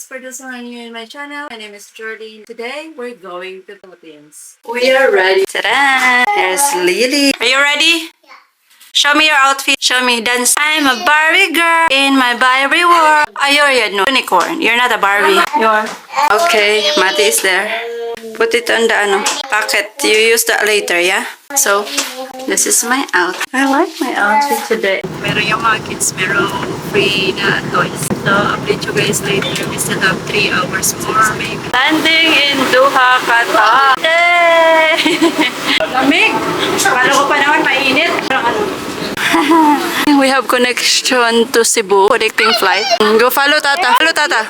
For those who are new in my channel, my name is Jordy. Today, we're going to Philippines. We are ready. Ta-da! There's Lily. Are you ready? Yeah. Show me your outfit. Show me dance. I'm a Barbie girl in my Barbie world. You're a unicorn. You're not a Barbie. You're. Okay, Mati is there. Put it on the pocket. You use that later, yeah? So, this is my outfit. I like my outfit today. Meron yung mga kids, meron free na toys. So, update you guys later. We still have 3 hours more, maybe. Landing in Doha, Qatar. Yay! Lamig! Kala ko pa naman mainit. We have connection to Cebu. Connecting flight. Go follow Tata. Follow Tata.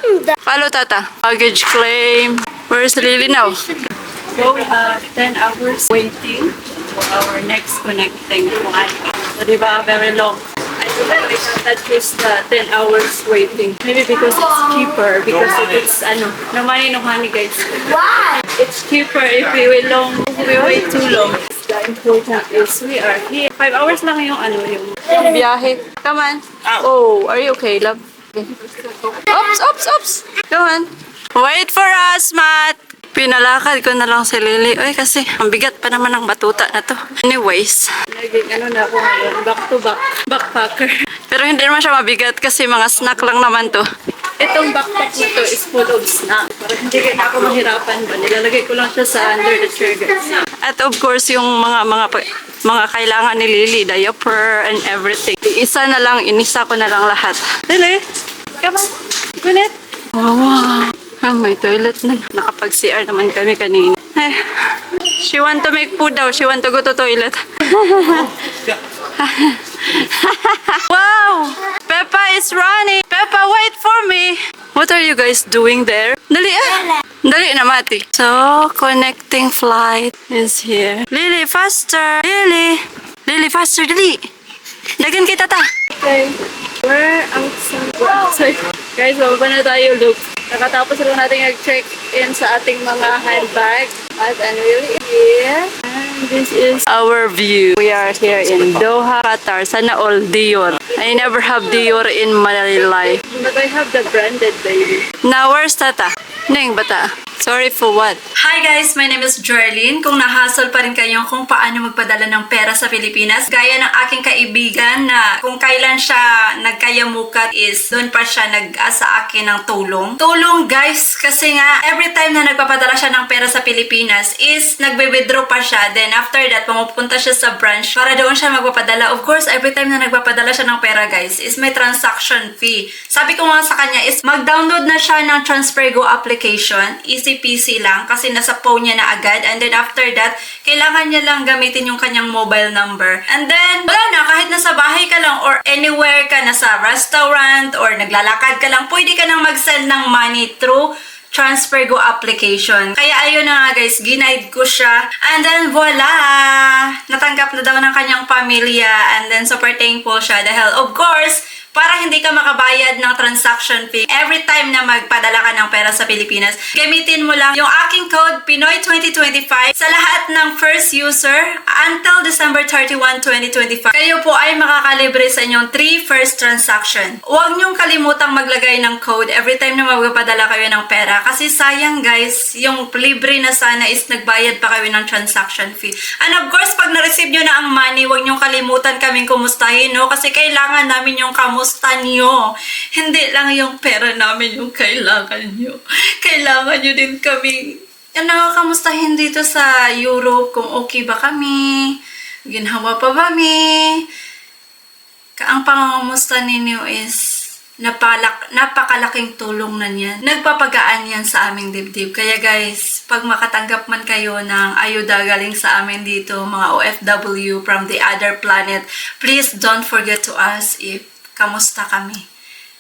Follow Tata. Baggage claim. Where's Lily now? So we have 10 hours waiting for our next connecting flight. So diba, very long. I don't know if that is the 10 hours waiting. Maybe because it's cheaper. Because it's no money, no honey, guys. Why? It's cheaper if we wait too long. The important is we are here. 5 hours lang yung yung biyahe. Come on. Oh, are you okay, love? Okay. Oops. Come on. Wait for us, Matt. Pinalakad ko na lang si Lily. Uy, kasi ang bigat pa naman ng batuta na to. Anyways, naging na ako ngayon. Back to back. Backpacker. Pero hindi naman siya mabigat kasi mga snack lang naman to. Itong backpack na to is full of snack. Para hindi na ako mahirapan ba. Nilalagay ko lang siya sa under the chair, guys. At of course, yung mga kailangan ni Lily, diaper and everything. Isa ko na lang lahat. Lily, come on. Gunit. Wow. May toilet na. Nakapag-CR naman kami kanina. Ay, she want to make food daw. She want to go to toilet. Wow! Peppa is running. Peppa, wait for me. What are you guys doing there? Dali Dali na, Mati. So, connecting flight is here. Lily, faster. Lily, faster. Dali. Dagan kay Tata. Okay. We're outside. Guys, bababa na tayo. Look. Nakatapos lang natin nag-check-in sa ating mga handbag. At really here. And this is our view. We are here in Doha, Qatar. Sana all Dior. I never have Dior in my life. But I have the branded, baby. Now, where's Tata? Neng bata? Sorry for what? Hi guys, my name is Jerlyn. Kung nahasol pa rin kayo kung paano magpadala ng pera sa Pilipinas, gaya ng aking kaibigan na kung kailan siya nagkayamukat is doon pa siya nag-asa akin ng tulong. Tulong guys, kasi nga every time na nagpapadala siya ng pera sa Pilipinas is nagbe-withdraw pa siya. Then after that, pumupunta siya sa branch para doon siya magpapadala. Of course, every time na nagpapadala siya ng pera guys is may transaction fee. Sabi ko nga sa kanya is mag-download na siya ng TransferGo application. Easy PC lang kasi nasa phone niya na agad, and then after that kailangan niya lang gamitin yung kanyang mobile number, and then wala na, kahit nasa bahay ka lang or anywhere ka, nasa restaurant or naglalakad ka lang, pwede ka nang mag-send ng money through TransferGo application. Kaya ayun na nga guys, ginaid ko siya, and then voila, natanggap na daw ng kanyang pamilya, and then super thankful siya dahil of course para hindi ka makabayad ng transaction fee every time na magpadala ka ng pera sa Pilipinas, gamitin mo lang yung aking code Pinoy2025 sa lahat ng first user until December 31, 2025. Kayo po ay makakalibre sa inyong 3 first transaction. Huwag niyong kalimutang maglagay ng code every time na magpapadala kayo ng pera kasi sayang guys, yung libre na sana is nagbayad pa kayo ng transaction fee. And of course, pag na-receive nyo na ang money, huwag niyong kalimutan kaming kumustahin, no? Kasi kailangan namin yung kamusta nyo. Hindi lang yung pera namin yung kailangan nyo. Kailangan nyo din kami kamustahin dito sa Europe kung okay ba kami, ginhawa pa ba kami. Ang pangangamusta ninyo is napakalaking tulong na yan. Nagpapagaan yan sa aming dibdib. Kaya guys, pag makatanggap man kayo ng ayuda galing sa amin dito, mga OFW from the other planet, please don't forget to us if kamusta kami.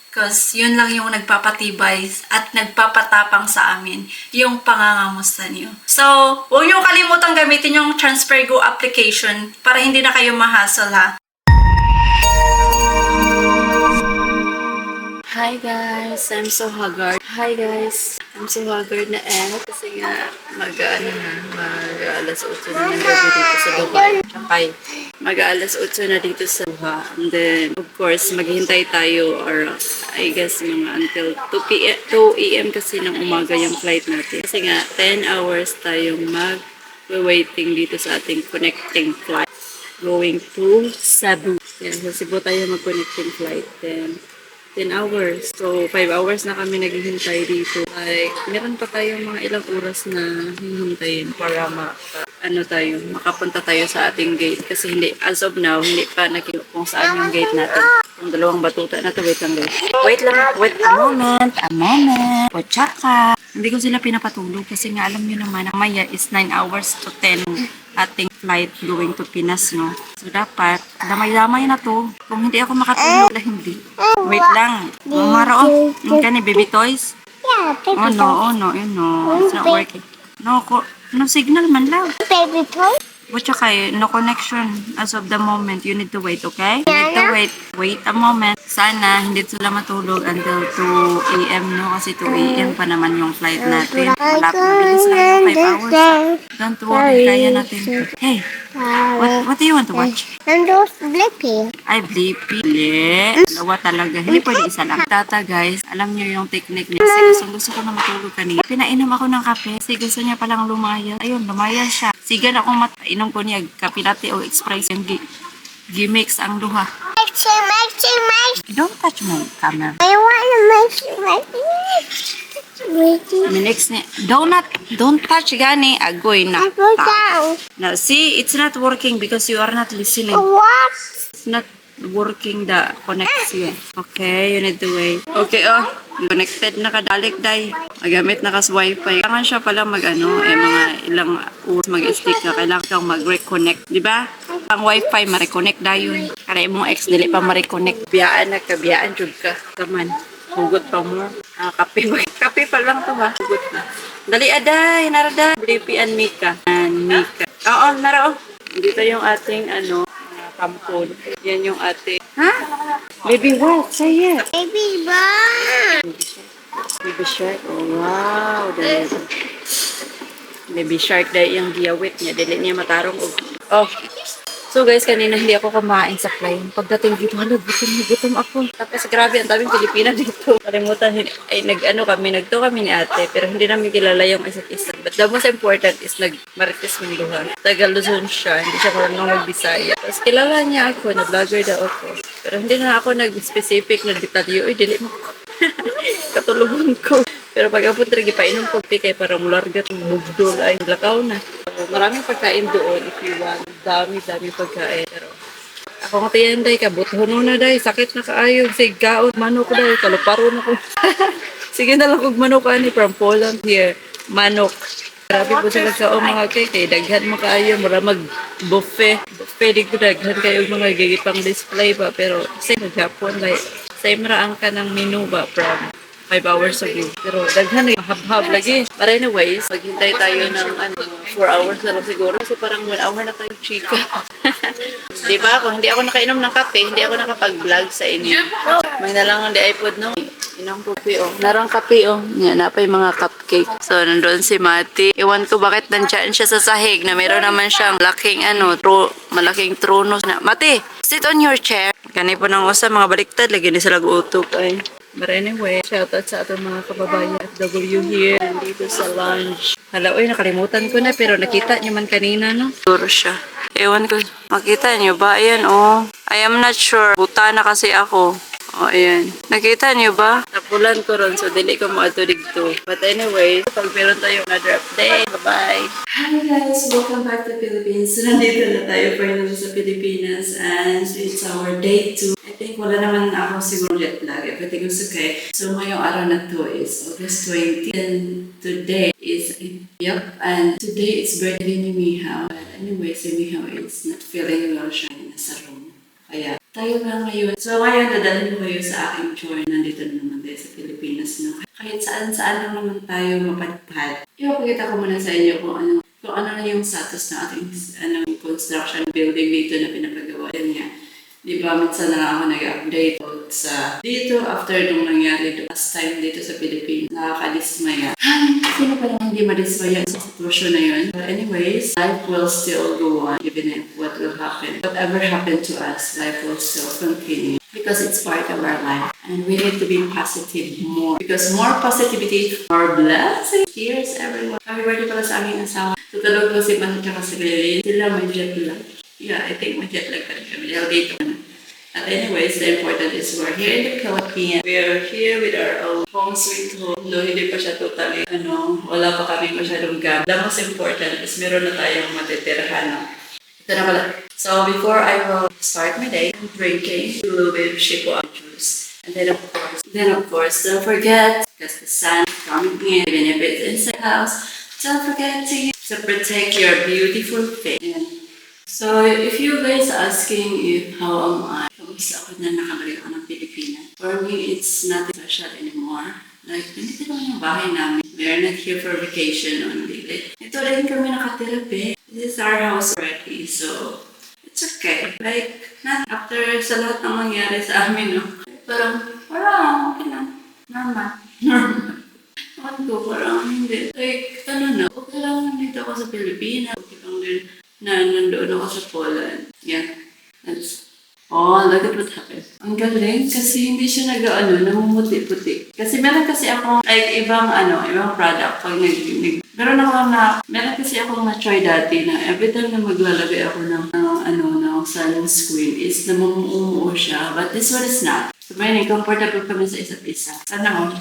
Because yun lang yung nagpapatibay at nagpapatapang sa amin, yung pangangamusta niyo. So, huwag niyo kalimutang gamitin yung TransferGo application para hindi na kayo ma-hassle ha. Hi guys, I'm so haggard. Hi guys, I'm so haggard na kasi nga mag-alas 8 na ng gabi dito sa Dubai. Tsakay, mag-alas 8 na dito sa Doha. And then, of course, maghintay tayo or I guess mga until 2 a.m. kasi ng umaga yung flight natin. Kasi nga, 10 hours tayong mag-waiting dito sa ating connecting flight. Going to Cebu. Yan, sa Cebu tayo mag-connecting flight. Then, 10 hours. So, 5 hours na kami naghihintay dito. Like, meron pa tayong mga ilang oras na hihintayin para makapunta tayo sa ating gate. Kasi hindi, as of now, hindi pa nakita kung saan yung gate natin. Yung dalawang batuta na to, wait lang guys. Wait a moment. O tsaka, hindi ko sila pinapatulog kasi nga alam nyo naman, maya is 9 hours to 10 ating flight going to Pinas, no? So, dapat, damay-damay na to. Kung hindi ako makatulog, hindi. Wait lang. Mara, yung kani, baby toys? Yeah, baby Oh, no, it's not working. No signal man lang. Baby toy? But tsaka, no connection as of the moment. You need to wait, okay? You need to wait. Wait a moment. Sana, hindi sila matulog until 2 a.m., no? Kasi 2 a.m. pa naman yung flight natin. Mabilis lang yung 5 hours. Don't worry, kaya natin. Hey, what do you want to watch? And those Blippi. Ay, Blippi. Dalawa talaga. Hindi pwede isa lang. Tata, guys, alam niyo yung technique niya. Kasi gusto ko na matulog kanina. Pinainom ako ng kape. Kasi gusto niya palang lumayas. Ayun, lumayas siya. Sigan akong inom ko niya. Kape latte o express yung gimix ang duha. Maxi. Don't touch my camera. I want to Maxi. Next niya. Don't touch gani. Agoy na. I go down. Now, see, it's not working because you are not listening. What? It's not working the connection. Okay, you need to wait. Okay, connected na kadalik day. Magamit na kas wifi. Kailangan siya pala mga ilang oras mag-stick ka. Kailangan kang mag-reconnect. Di ba? Ang wifi, ma-reconnect dayon. Kaya mong ex, dili pa ma-reconnect. Biyaan jud ka. Taman. Hugot pa mo. Kape pa lang to ba? Hugot na. Dali aday, narada. Blippi and Mika. Oo, nara. Dito yung ating kampon. Yan yung ating. Ha? Baby what? Say it. Baby bird. Baby shark. Oh, wow. Baby shark dahil yung giyawit niya. Dili niya matarong. Oh. So guys, kanina hindi ako kumain sa plane. Pagdating dito, gutom ako. Tapos grabe, ang daming Pilipina dito. Kalimutan, nagto kami ni ate, pero hindi namin kilala yung isa't isa. But the most important is marites Minduhan. Taga Luzon siya, hindi siya marunong mag-Bisaya. Tapos kilala niya ako, na-vlogger daw ako. Pero hindi na ako nag-specific na detalyo. Uy, dili mo ko. Katulungan ko. Pero pag apot rin, ipainom ko, kay para mulargat, mugdol, ay lakaw na. So, maraming pagkain doon if you want. Dami pagkain. Pero ako nga tiyan day, kabuthono na day, sakit na kaayo. Sige, gaon, manok day, kaluparo na ko. Sige na lang kog manok ani from Poland here. Manok. Grabe po sila sa mga kay daghan mo kaayo, mura mag buffet. Buffet di ko daghan kayo mga gigipang display ba, pero sa Japan like same ra ang kanang menu ba from 5 hours ago. Pero daghan mahab-hab lagi. But anyways, maghintay tayo ng 4 hours na lang siguro. So parang 1 hour na tayo chika. Diba? Kung hindi ako nakainom ng kape, hindi ako nakapag-vlog sa inyo. May na lang ang di iPod, no? Inang kape, Narang kape, Yan, napay mga cupcake. So, nandoon si Mati. Iwan ko bakit nandyan siya sa sahig na meron naman siyang malaking trono. Mati, sit on your chair. Kani po nang usa mga baliktad. Lagi ni sila guutok ay. But anyway, shoutout sa atong mga kababayan at W here dito sa lounge. Hala, nakalimutan ko na pero nakita niyo man kanina, no? Siguro siya. Ewan ko, makita niyo ba? Ayan, I am not sure. Buta na kasi ako. Ayan. Nakita niyo ba? Napulan ko ron, so dili ko maato dito. But anyway, pag meron tayo another update. Bye-bye! Hi guys! Welcome back to Philippines. So, nandito na tayo finally sa Pilipinas and it's our day 2. I think wala naman ako siguro jet lag. Everything is okay. So, ngayong araw na to is August 20. And today is, and today is birthday ni Mihao. But anyway, si Mihao is not feeling well siya nasa room. Kaya, tayo na ngayon. So ngayon, dadalhin ko kayo sa aking tour. Nandito na naman tayo sa Pilipinas. No? Kahit saan-saan lang naman tayo mapadpad. Ipapakita ko muna sa inyo kung ano na yung status ng ating construction building dito na pinapagawa. Yan nga. Di ba, minsan na lang ako nag-update sa dito after nung nangyari last time dito sa Pilipinas. Nakakadismaya. Sino pa lang hindi madismaya sa sitwasyon na yun? But anyways, life will still go on even if what will happen. Whatever happened to us, life will still continue. Because it's part of our life. And we need to be positive more. Because more positivity, more blessing. Cheers everyone. Happy birthday pala sa aming asawa. Tutulog ko si Manny at si Lily. Sila may jet lag. Yeah, I think may jet lag pa rin kami. Dahil dito na. And anyways, the important is we're here in the Philippines. We're here with our own home sweet home. Though hindi pa siya totally, wala pa kami masyadong gamit. The most important is meron na tayong matitirahan. No? Ito na pala. So before I will start my day, I'm drinking a little bit of Shipo juice. And then of course, don't forget, because the sun is coming in, even if it's inside the house, don't forget to protect your beautiful face. So, if you guys asking if how am I, kamusta ako na nakabalik ako ng Pilipinas? For me, it's not special anymore. Like, nandito lang yung bahay namin. We are not here for vacation only. Like, ito rin kami nakatira, be. This is our house already, so it's okay. Like, not after sa lahat ng mangyari sa amin, no? Parang, okay lang. Normal. Ako ko, parang hindi. Like, okay lang nandito ako sa Pilipinas. Okay lang din na nandoon ako sa Poland. Yeah. Look at what happened. Ang galing kasi hindi siya namumuti-puti. Kasi meron kasi ako, like, ibang product pag meron kasi ako na-try dati na every time na maglalagay ako ng sunscreen is namumuo siya. But this one is not. So, may comfortable kami sa isa't isa. Sana mo.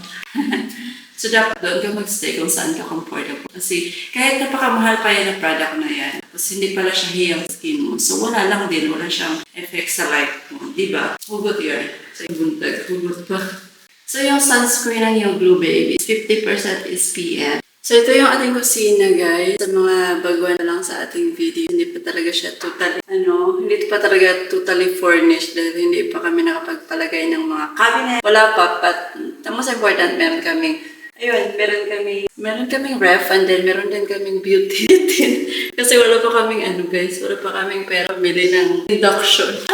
So, dapat doon ka magstay kung saan ka comfortable. Kasi kahit napakamahal pa yan ang product na yan, tapos hindi pala siya hiyang skin mo. So, wala siyang effect sa life mo. Diba? Hugot yun. So, buntag, hugot pa. So, yung sunscreen ng yung Blue Baby, 50% SPF. So, ito yung ating kusina, guys. Sa mga baguan pa lang sa ating video, hindi pa talaga siya totally furnished dahil hindi pa kami nakapagpalagay ng mga cabinet. Wala pa, but the most important, meron kaming ref and then meron din kaming beauty tin. Kasi wala pa kaming wala pa kaming pera bili ng induction.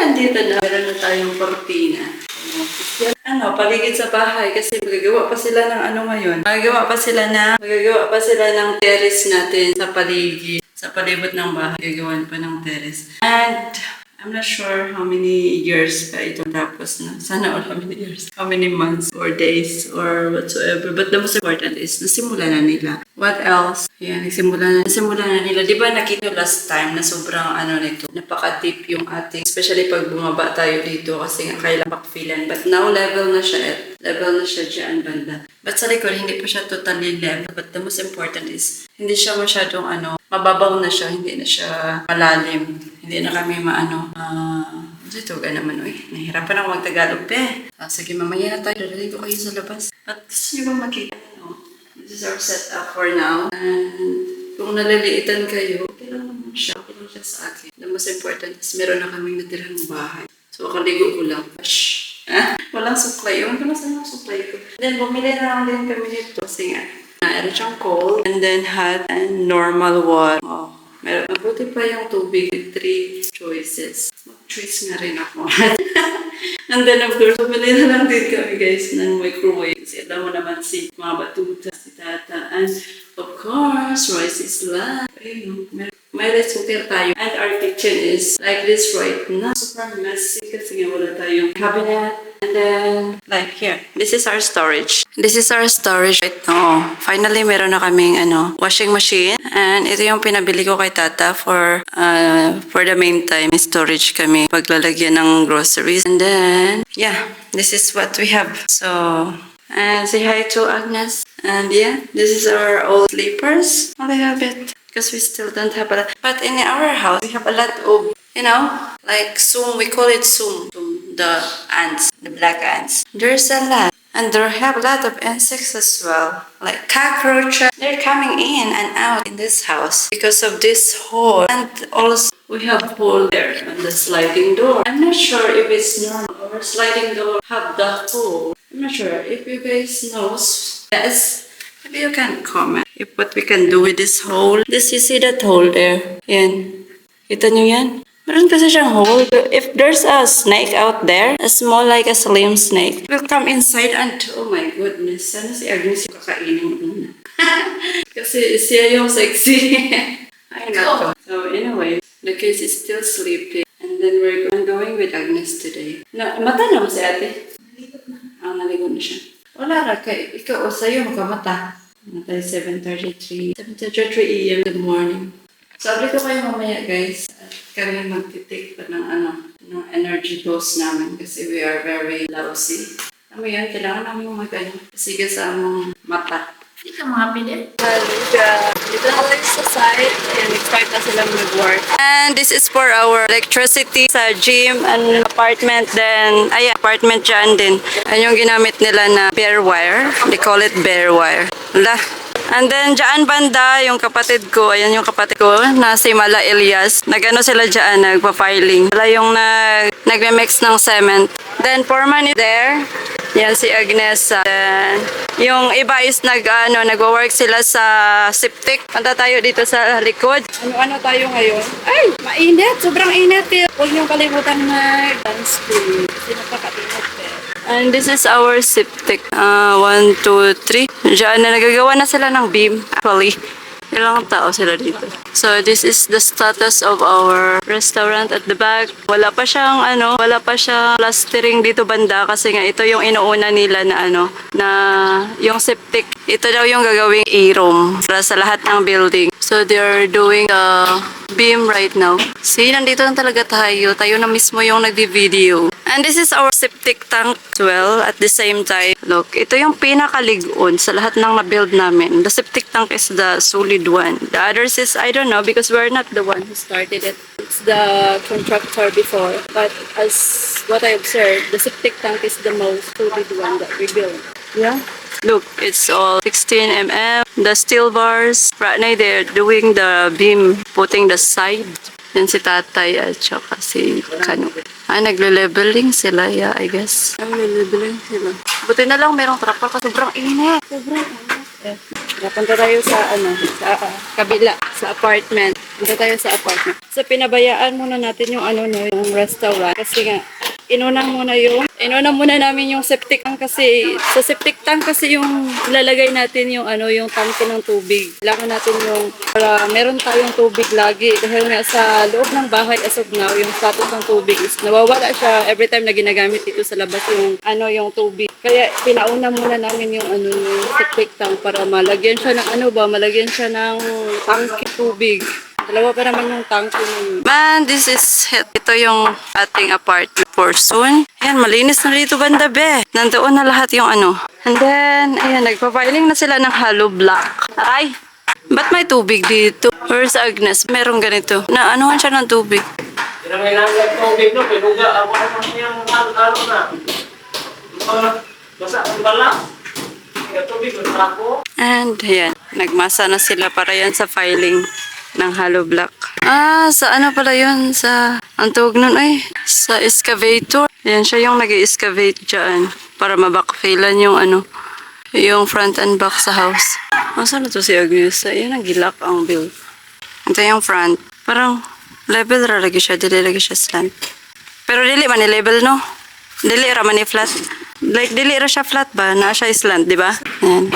Nandito na. Meron na tayong cortina. Paligid sa bahay kasi magagawa pa sila ng ngayon. Magagawa pa sila ng terrace natin sa paligid. Sa palibot ng bahay. Gagawan pa ng terrace. And I'm not sure how many years pa ito tapos na. Sana all how many years. How many months or days or whatsoever. But the most important is nasimula na nila. What else? Yan, nasimula na nila. Di ba nakita last time na sobrang nito. Napaka-deep yung ating. Especially pag bumaba tayo dito kasi nga kailangan backfillan. But now level na siya. Level na siya dyan banda. But sa likod, hindi pa siya totally level. But the most important is hindi siya masyadong mababaw na siya. Hindi na siya malalim. Hindi na kami dito ka naman, nahihirapan ako mag-Tagalog, sige, mamaya na tayo. Dali ko kayo sa labas. At gusto niyo bang makita? This is our setup for now. And kung naliliitan kayo, okay lang naman siya. Okay lang siya sa akin. The most important is meron na kaming natirang bahay. So, akaligo ko lang. Walang suklay. Ewan ko na saan yung suklay ko. Then, bumili na lang din kami nito. Kasi nga, meron siyang cold, and then hot, and normal water. Mabuti pa yung tubig with 3 choices. Mag-choice nga rin ako. And then of course, pumili na lang din kami guys ng microwave. Kasi alam mo naman si mga batuta, si tata. And of course, rice is live. May rice cooker tayo. And our kitchen is like this right now. Super messy kasi nga wala tayong cabinet. And then, like here, this is our storage. This is our storage right now. Finally, meron na kaming washing machine. And ito yung pinabili ko kay Tata for the meantime. Storage kami paglalagyan ng groceries. And then, yeah, this is what we have. So, and say hi to Agnes. And yeah, this is our old sleepers. I have it. Because we still don't have a lot. But in our house, we have a lot of, like sum. We call it sum. The ants, the black ants. There's a lot. And there have a lot of insects as well. Like cockroaches. They're coming in and out in this house because of this hole. And also, we have hole there on the sliding door. I'm not sure if it's normal or sliding door have the hole. I'm not sure if you guys knows. Yes, maybe you can comment if what we can do with this hole. This, you see that hole there? Yan. Kita nyo yan? Meron kasi siyang hole. If there's a snake out there, a small like a slim snake, will come inside and, oh my goodness, sana si Agnes yung kakainin muna. Kasi siya yung sexy. Ay, nako. So anyway, the kids is still sleeping. And then we're going with Agnes today. Mata na mo si ate? Naligo na siya. Wala ra kay ikaw o sa'yo makamata. Matay 7:33 a.m. in the morning. Sabi ko kayo mamaya guys, kami magtitik pa ng energy dose namin kasi we are very lousy. Ano yan, kailangan namin sige sa among mata. Hindi ka mga pinit. Dito na tayo sa site and start na silang mag-work. And this is for our electricity sa gym and apartment then, apartment dyan din. Yan yung ginamit nila na bare wire. They call it bare wire. Wala. And then, dyan banda, yung kapatid ko, ayan yung kapatid ko, na si Mala Elias. Nagano sila dyan, nagpa-filing. Sila yung nagme-mix ng cement. Then, foreman is there. Yan si Agnes. Then, yung iba is nagwo-work sila sa septic. Punta tayo dito sa likod. Ano tayo ngayon? Ay, mainit. Sobrang init. Huwag niyong kalimutan mag-dance please. Kasi napaka-init eh. And this is our septic. 1, 2, 3. Diyan na nagagawa na sila ng beam. Actually, ilang tao sila dito. So this is the status of our restaurant at the back. Wala pa siyang plastering dito banda kasi nga ito yung inuuna nila na na yung septic. Ito daw yung gagawing A-room para sa lahat ng building. So they're doing the beam right now. See, nandito na talaga tayo. Tayo na mismo yung nagdi-video. And this is our septic tank as well at the same time. Look, ito yung pinakaligon sa lahat ng na-build namin. The septic tank is the solid one. The others is, I don't know because we're not the one who started it. It's the contractor before. But as what I observed, the septic tank is the most solid one that we built. Yeah. Look, it's all 16 mm. The steel bars. Right now, they're doing the beam, putting the side. Yan si tatay at saka si Kano. Nagle-leveling sila, yeah, I guess. Nagle-leveling sila. Buti na lang merong trapal kasi sobrang init. Sobrang init. Napunta tayo sa sa kabila, sa apartment. Punta tayo sa apartment. So pinabayaan muna natin yung yung restaurant kasi nga inuna muna namin yung septic tank kasi sa septic tank kasi yung ilalagay natin yung yung tangke ng tubig. Kailangan natin yung para meron tayong tubig lagi dahil nga sa loob ng bahay as of now yung status ng tubig is nawawala siya every time na ginagamit dito sa labas yung yung tubig. Kaya pinauna muna namin yung yung septic tank para malagyan siya ng malagyan siya ng tangke tubig. Dalawa pa naman yung tank yun. Man, this is it. Ito yung ating apartment for soon. Ayan, malinis na dito banda, be. Nandoon na lahat yung And then, ayan, nagpa-filing na sila ng hollow block. Ay, ba't may tubig dito? Where's Agnes? Merong ganito. Na anuhan siya ng tubig. Kailangan tubig, no? Pinuga, ako yung na. Basta ang bala. Tubig, ako. And, ayan, nagmasa na sila para yan sa filing ng hollow block. Sa pala yun? Ang tawag nun sa excavator. Yan siya yung nag-excavate dyan para mabackfillan yung yung front and back sa house. Saan na to si Agnes? Ayan, nagilak ang build. Ito yung front. Parang level ra lagi siya. Dili lagi siya slant. Pero dili man ni-level, no? Dili ra man ni-flat. Like, dili ra siya flat ba? Na siya slant, di ba? Ayan.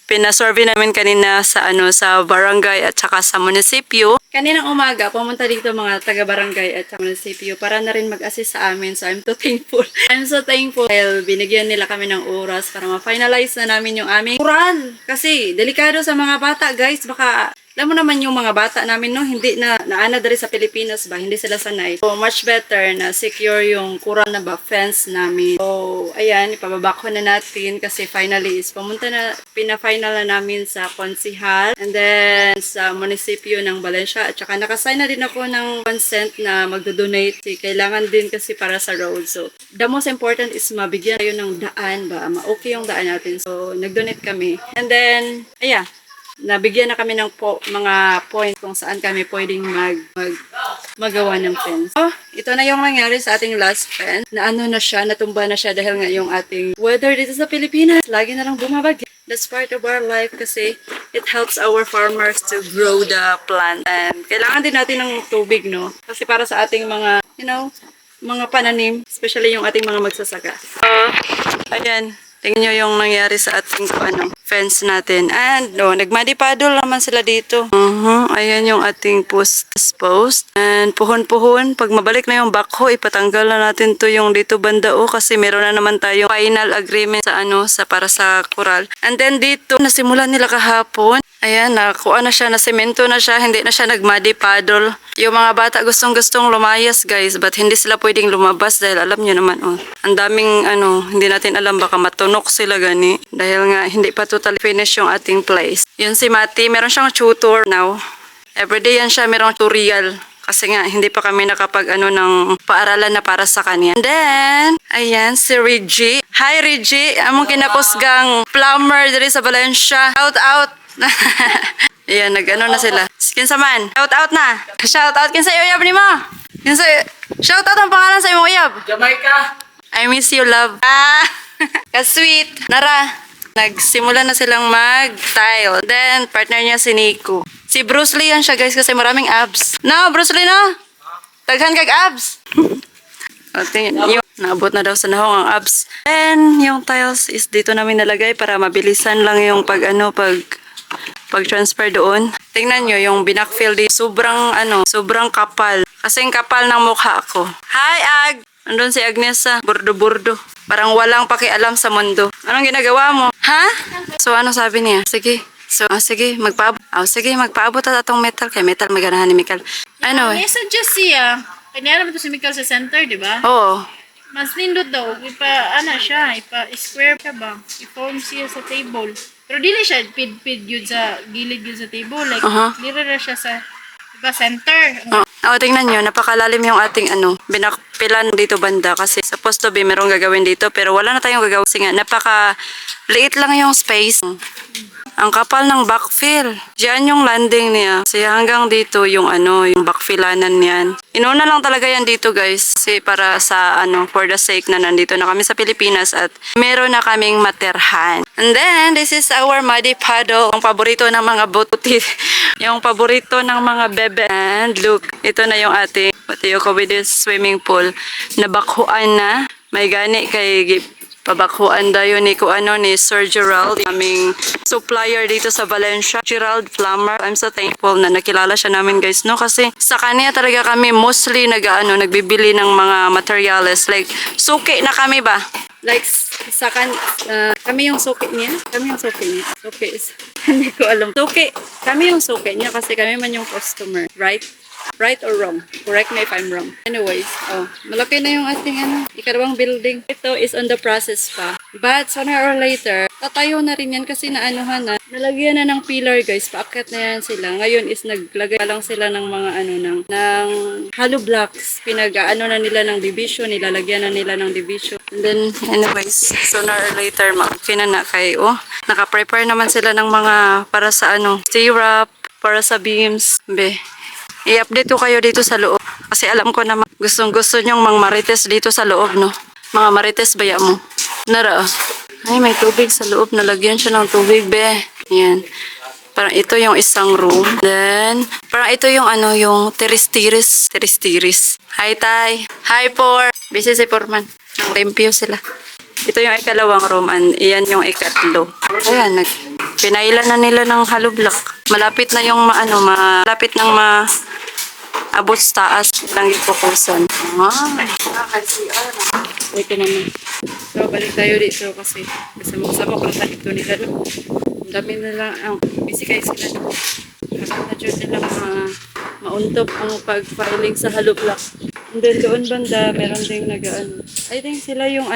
Pina-survey namin kanina sa sa barangay at saka sa munisipyo. Kaninang umaga, pumunta dito mga taga-barangay at sa munisipyo para na rin mag-assist sa amin. So, I'm so thankful. I'm so thankful dahil binigyan nila kami ng oras para ma-finalize na namin yung aming kural. Kasi, delikado sa mga bata, guys. Baka, alam mo naman yung mga bata namin, no? Hindi na naana dari sa Pilipinas ba? Hindi sila sanay. So, much better na secure yung kural na ba fence namin. So, ayan, ipababako na natin kasi finally is pina-final na namin sa konsihal and then sa munisipyo ng Valencia at saka nakasign na din ako ng consent na magdo-donate. Kailangan din kasi para sa road. So, the most important is mabigyan tayo ng daan ba? Ma-okay yung daan natin. So, nag-donate kami. And then, ayan, nabigyan na kami ng mga point kung saan kami pwedeng magawa ng fence. Oh, ito na yung nangyari sa ating last fence. Na ano na siya, natumba na siya dahil nga yung ating weather dito sa Pilipinas. Lagi na lang bumabag. That's part of our life kasi it helps our farmers to grow the plant. And kailangan din natin ng tubig, no? Kasi para sa ating mga, mga pananim, especially yung ating mga magsasaka. So, ayan. Tingnan nyo yung nangyari sa ating fence natin. And, nagmuddy paddle naman sila dito. Ayan yung ating post. And, puhon-puhon. Pag mabalik na yung backhoe, ipatanggal na natin to yung dito banda kasi meron na naman tayong final agreement sa para sa coral. And then dito, nasimulan nila kahapon. Ayan, nakuha na siya, nasemento na siya, hindi na siya nagmuddy paddle. Yung mga bata gustong-gustong lumayas, guys, but hindi sila pwedeng lumabas dahil alam nyo naman, ang daming, hindi natin alam, baka matunok sila gani. Dahil nga, hindi pa totally finish yung ating place. Yun si Mati, meron siyang tutor now. Everyday yan siya, merong tutorial. Kasi nga, hindi pa kami nakapag ng paaralan na para sa kanya. And then, ayan, si Reggie. Hi, Reggie. Among kinakusgang plumber diri sa Valencia. Shout out. Ayan, na sila. Kinsa man. Shout out na. Shout out. Kinsa uyab ni mo? Shout out ang pangalan sa imong uyab. Jamaica! I miss you, love. Ka-sweet. Nara. Nagsimula na silang mag-tile. Then, partner niya si Nico. Si Bruce Lee yan siya, guys, kasi maraming abs. No, Bruce Lee, no? Taghan kag abs. Naabot na daw sa nahong ang abs. And, yung tiles is dito namin nalagay para mabilisan lang yung pag-transfer doon. Tingnan nyo, yung binackfill dito, sobrang kapal. Kasing kapal ng mukha ko. Hi, Ag! Andun si Agnesa, burdo-burdo. Parang walang pakialam sa mundo. Anong ginagawa mo? Ha? So, ano sabi niya? Sige. So, sige, magpaabot. Magpaabot at atong metal. Kay metal, maganahan ni Mikal. May suggest siya. Kanya naman to si Mikael sa center, di ba? Oo. Mas nindot daw. Ipa-square siya ba? I-form siya sa table. Pero dili siya pid yun sa gilid yun sa table. Like, dili na siya sa, diba, center. Tingnan nyo, napakalalim yung ating binakpilan dito banda kasi supposed to be merong gagawin dito pero wala na tayong gagawin kasi nga napaka-liit lang yung space. Ang kapal ng backfill. Diyan yung landing niya. Kasi hanggang dito yung yung backfillanan niyan. Inuna lang talaga yan dito, guys. Kasi para sa for the sake na nandito na kami sa Pilipinas at meron na kaming materhan. And then, this is our muddy paddle. Yung paborito ng mga buti. Yung paborito ng mga bebe. And look, ito na yung ating Patiyoko with this swimming pool. Nabakhuan na. May gani kay pabakhuan dayo ni Sir Gerald, aming supplier dito sa Valencia, Gerald Plumber. I'm so thankful na nakilala siya namin, guys, no, kasi sa kanya talaga kami mostly nagbibili ng mga materials, like suki na kami ba, like kami yung suki niya. Suki is hindi ko alam. Kami yung suki niya kasi kami man yung customer, right? Right or wrong? Correct me if I'm wrong. Anyways, malaki na yung ating ikalawang building. Ito is on the process pa. But sooner or later, tatayo na rin yan kasi nalagyan na ng pillar, guys. Paakyat na yan sila. Ngayon is naglagay lang sila ng mga ng hollow blocks. Na nila ng division, nilalagyan na nila ng division. And then, anyways, sooner or later, okay na kay, naka-prepare naman sila ng mga para sa syrup, para sa beams. I-update ko kayo dito sa loob. Kasi alam ko naman, gustong-gusto nyong mga marites dito sa loob, no? Mga marites baya mo. Nara, ay may tubig sa loob. Nalagyan siya ng tubig, be. Yan. Parang ito yung isang room. Then, parang ito yung yung tiris-tiris. Hi, Tay. Hi, Por. Busy si Porman. Nang-limpyo sila. Ito yung ikalawang room and iyan yung ikatlo. Ayan, pinailan na nila ng hollow block. Malapit na yung malapit nang abot sa taas lang ipukusan. Ito naman. So, balik tayo dito kasi magsama ko sa dito nila. Ang dami nila, busy kayo sila. Kasi na dyan nila mauntop ang pag-filing sa hollow block. And then doon banda, meron ding I think sila yung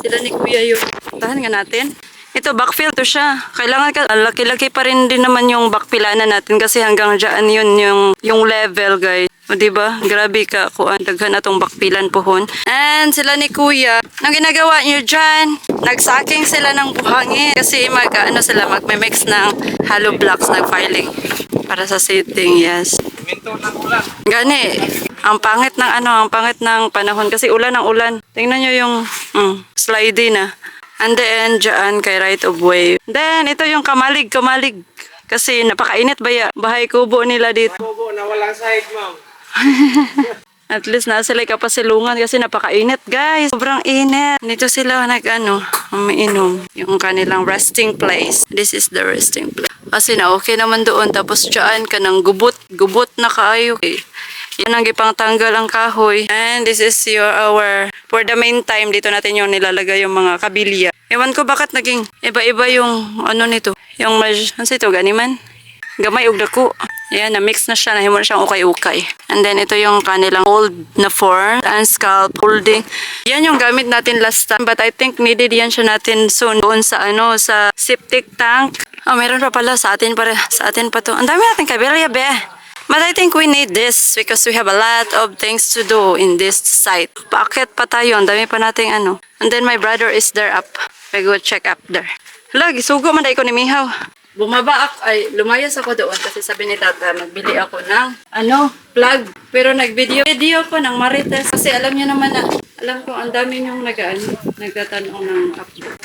sila ni Kuya yung, tahan nga natin. Ito, backfill to siya. Kailangan laki-laki pa rin din naman yung backfillanan natin kasi hanggang dyan yun yung level, guys. O diba? Grabe ka kuan. Daghan na tong bakpilan pohon. And sila ni Kuya, anong ginagawa niyo dyan? Nagsaking sila ng buhangin. Kasi sila magme-mix ng hollow blocks, nag-filing. Para sa seating, yes. Minto ng ulan. Gani, ang pangit ng panahon kasi ulan ang ulan. Tingnan nyo yung slidey na. And then, dyan kay right of way. Then, ito yung kamalig. Kasi napakainit bahay kubo nila dito. Bobo na walang sahig, ma'am. At least nasa sila kapasilungan kasi napakainit, guys. Sobrang init. Dito sila umiinom. Yung kanilang resting place. This is the resting place. Kasi na okay naman doon. Tapos dyan ka ng gubot na kaayo. Okay. Yan ang ipang tanggal ang kahoy. And this is for the meantime, dito natin yung nilalagay yung mga kabilya. Ewan ko bakit naging iba-iba yung nito. Yung ano ito, ganiman? Gamay ug dako. Ayan, na-mix na siya. Nahimo na siyang ukay-ukay. And then, ito yung kanilang hold na form and scalp holding. Yan yung gamit natin last time. But I think needed yan siya natin soon. Doon sa sa septic tank. Meron pa pala sa atin pa to. Ang dami natin kabilya, be. But I think we need this because we have a lot of things to do in this site. Paakyat pa tayo. Ang dami pa nating And then my brother is there up. I go check up there. Hala, gisugo man dahil ko ni Mihaw. Lumayas ako doon kasi sabi ni Tata, magbili ako ng plug. Pero nag-video ko ng Marites kasi alam niyo naman alam ko ang dami niyong nagtatanong ng upload.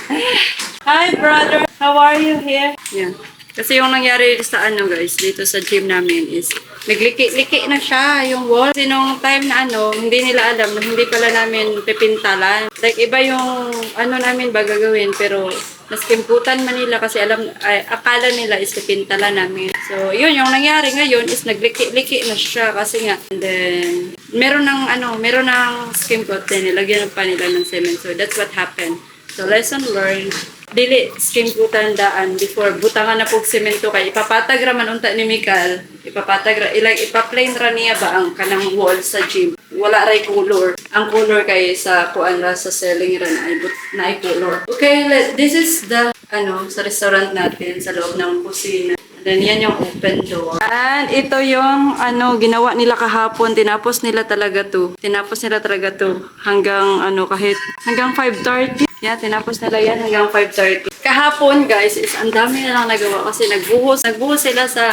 Hi brother, how are you here? Yan. Kasi yung nangyari sa guys, dito sa gym namin is nagliki-liki na siya yung wall. Kasi nung time na hindi nila alam na hindi pala namin pipintalan. Like iba yung namin ba gagawin pero naskimputan man nila kasi akala nila is pipintalan namin. So yun yung nangyari ngayon is nagliki-liki na siya kasi nga. And then meron ng skimput din nilagyan pa nila ng cement. So that's what happened. So lesson learned. Dili skimputang daan before butangan na pug semento kay ipapatag ra man unta ni Mikal, ipapatag ra ipa-plain ra niya ba ang kanang wall sa gym. Wala ray color. Ang color kay sa kuan ra sa selling ra na ay color. Okay, this is the sa restaurant natin sa loob ng kusina. And then yan yung open door. And ito yung ginawa nila kahapon. Tinapos nila talaga to hanggang hanggang 5:30. Yeah, tinapos nila yan hanggang 5:30. Kahapon, guys, is ang dami na lang nagawa kasi nagbuhos sila sa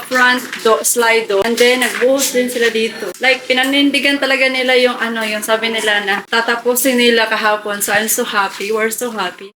front slide door. And then, nagbuhos din sila dito. Like, pinanindigan talaga nila yung yung sabi nila na tatapusin nila kahapon. So, I'm so happy. We're so happy.